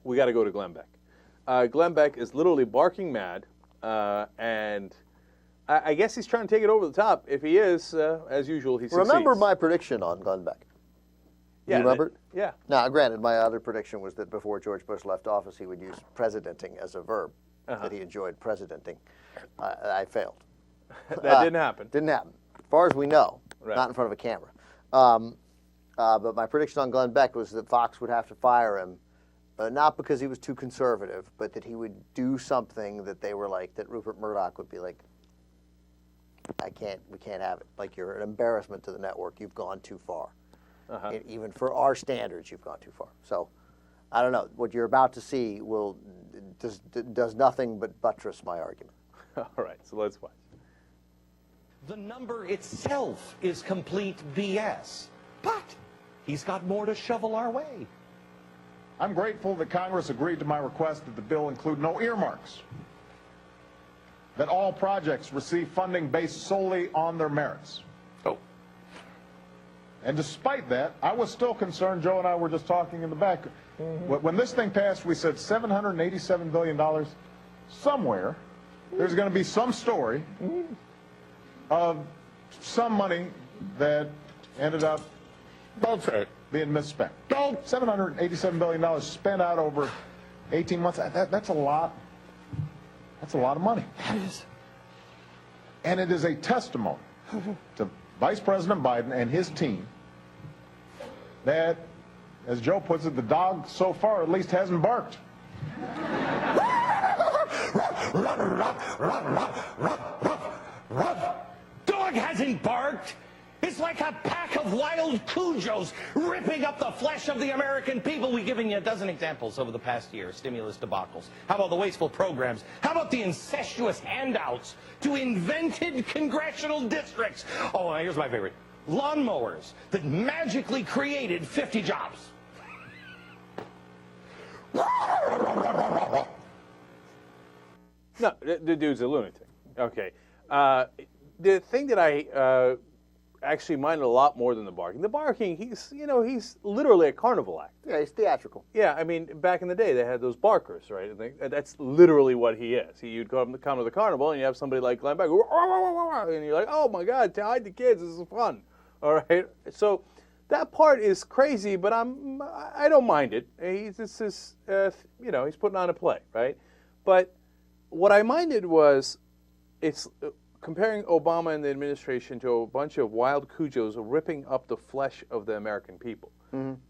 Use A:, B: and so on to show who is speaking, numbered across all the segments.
A: we got to go to Glenn Beck. Glenn Beck is literally barking mad, and I guess he's trying to take it over the top. If he is, as usual, he succeeds.
B: Remember my prediction on Glenn Beck?
A: Yeah,
B: you remember?
A: Yeah.
B: Now, granted, my other prediction was that before George Bush left office, he would use presidenting as a verb, that he enjoyed presidenting. I failed.
A: That didn't happen.
B: Didn't happen. As far as we know,
A: Right.
B: not in front of a camera. But my prediction on Glenn Beck was that Fox would have to fire him, not because he was too conservative, but that he would do something that they were like, that Rupert Murdoch would be like, we can't have it. Like, you're an embarrassment to the network. You've gone too far. Even for our standards, you've gone too far. So, I don't know. What you're about to see does nothing but buttress my argument.
A: All right, so let's watch.
C: The number itself is complete BS. But he's got more to shovel our way.
D: I'm grateful that Congress agreed to my request that the bill include no earmarks, that all projects receive funding based solely on their merits.
C: Oh.
D: And despite that, I was still concerned. Joe and I were just talking in the back. When this thing passed, we said $787 billion. Somewhere, there's going to be some story of some money that ended up being misspent. $787 billion spent out over 18 months. That's a lot. That's a lot of money.
C: That is.
D: And it is a testimony to Vice President Biden and his team that, as Joe puts it, the dog so far at least hasn't barked.
C: Dog hasn't barked. It's like a pack of wild Cujos ripping up the flesh of the American people. We've given you a dozen examples over the past year, stimulus debacles. How about the wasteful programs? How about the incestuous handouts to invented congressional districts? Oh, here's my favorite. Lawnmowers that magically created 50 jobs.
A: No, the dude's a lunatic. Okay. The thing that I actually minded a lot more than the barking. The barking, he's literally a carnival act.
B: Yeah, he's theatrical.
A: Yeah, I mean, back in the day, they had those barkers, right? And that's literally what he is. You'd come to the carnival, and you have somebody like Glenn Beck, and you're like, oh my God, hide the kids, this is fun. All right? So that part is crazy, but I don't mind it. He's putting on a play, right? But what I minded was, it's comparing Obama and the administration to a bunch of wild Cujos ripping up the flesh of the American people.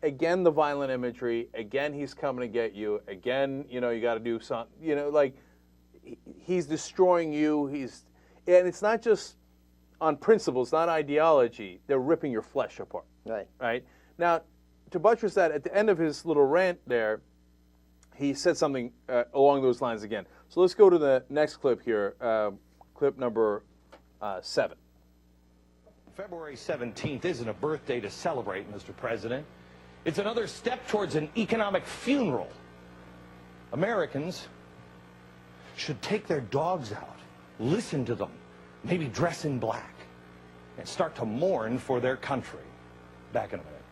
A: Again, the violent imagery. Again, he's coming to get you. Again, you got to do something. Like he's destroying you. And it's not just on principle. It's not ideology. They're ripping your flesh apart.
B: Right.
A: Right. Now, to buttress that, at the end of his little rant there, he said something along those lines again. So let's go to the next clip here. Clip number 7.
C: February 17th isn't a birthday to celebrate, Mr. President. It's another step towards an economic funeral. Americans should take their dogs out, listen to them, maybe dress in black, and start to mourn for their country. Back in a minute.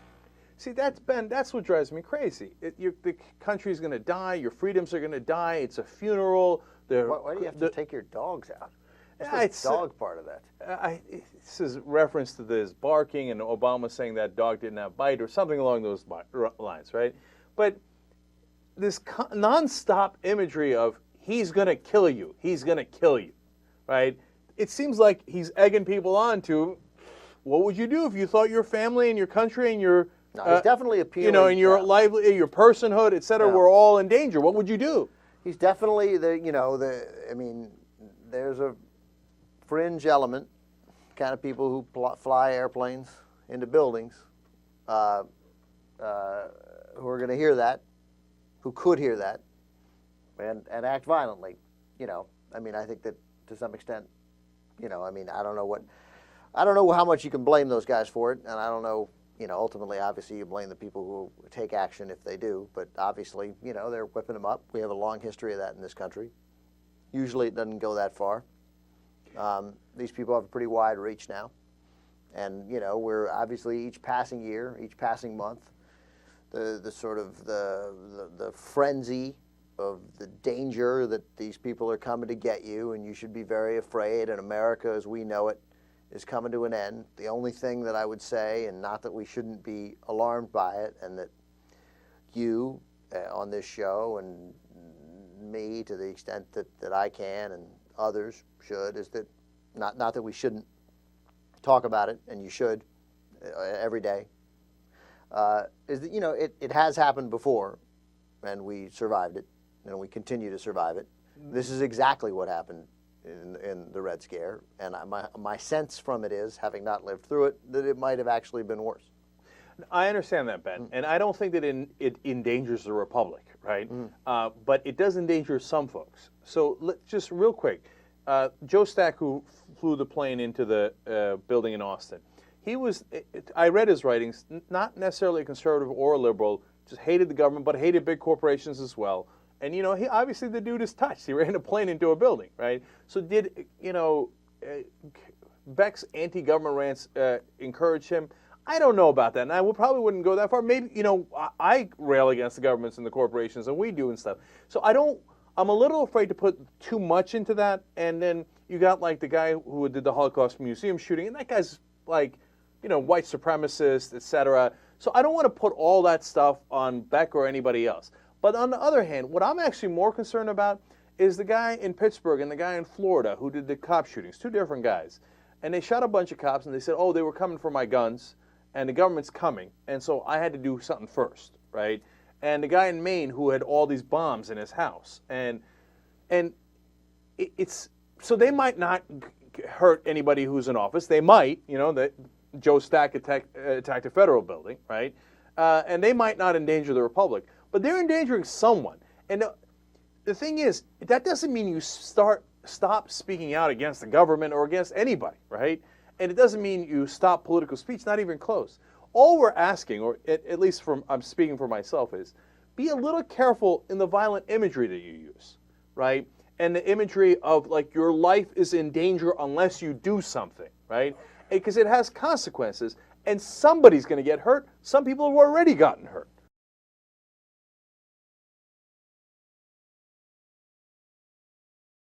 A: See, that's what drives me crazy. The country's going to die. Your freedoms are going to die. It's a funeral.
B: Why do you have to take your dogs out? What's the dog part of that?
A: This is reference to this barking and Obama saying that dog didn't have bite or something along those lines, right? But this nonstop imagery of he's going to kill you, right? It seems like he's egging people on to, what would you do if you thought your family and your country and your
B: he's definitely appealing.
A: And your your personhood, et cetera, were all in danger? What would you do?
B: He's definitely there's a fringe element, kind of people who fly airplanes into buildings, who are going to hear that, who could hear that, and act violently. I think that to some extent, I don't know how much you can blame those guys for it, and I don't know, ultimately, obviously, you blame the people who take action if they do, but obviously, they're whipping them up. We have a long history of that in this country. Usually it doesn't go that far. These people have a pretty wide reach now. And, we're obviously each passing year, each passing month, the sort of the frenzy of the danger that these people are coming to get you, and you should be very afraid, and America as we know it is coming to an end. The only thing that I would say, and not that we shouldn't be alarmed by it, and that you on this show and me to the extent that I can and others should, is that not that we shouldn't talk about it, and you should every day, is that, you know, it has happened before, and we survived it, and we continue to survive it. This is exactly what happened in the Red Scare, and my sense from it is, having not lived through it, that it might have actually been worse.
A: I understand that, Ben, and I don't think that it endangers the Republic, right? But it does endanger some folks. So just real quick, Joe Stack, who flew the plane into the building in Austin, I read his writings, not necessarily a conservative or a liberal, just hated the government, but hated big corporations as well. And, you know, he obviously the dude is touched. He ran a plane into a building, right? So did, you know, Beck's anti-government rants encourage him? I don't know about that, and I probably wouldn't go that far. Maybe, you know, I rail against the governments and the corporations, and we do and stuff. So I'm a little afraid to put too much into that. And then you got, like, the guy who did the Holocaust Museum shooting, and that guy's, like, you know, white supremacist, etc. So I don't want to put all that stuff on Beck or anybody else. But on the other hand, what I'm actually more concerned about is the guy in Pittsburgh and the guy in Florida who did the cop shootings, two different guys. And they shot a bunch of cops, and they said, oh, they were coming for my guns, and the government's coming, and so I had to do something first, right? And the guy in Maine who had all these bombs in his house. And it's so they might not hurt anybody who's in office. They might, you know, that Joe Stack attacked a federal building, right? And they might not endanger the Republic, but they're endangering someone. And the thing is, that doesn't mean you stop speaking out against the government or against anybody, right? And it doesn't mean you stop political speech, not even close. All we're asking, or at least I'm speaking for myself, is be a little careful in the violent imagery that you use, right? And the imagery of, like, your life is in danger unless you do something, right? Because it has consequences, and somebody's going to get hurt. Some people have already gotten hurt.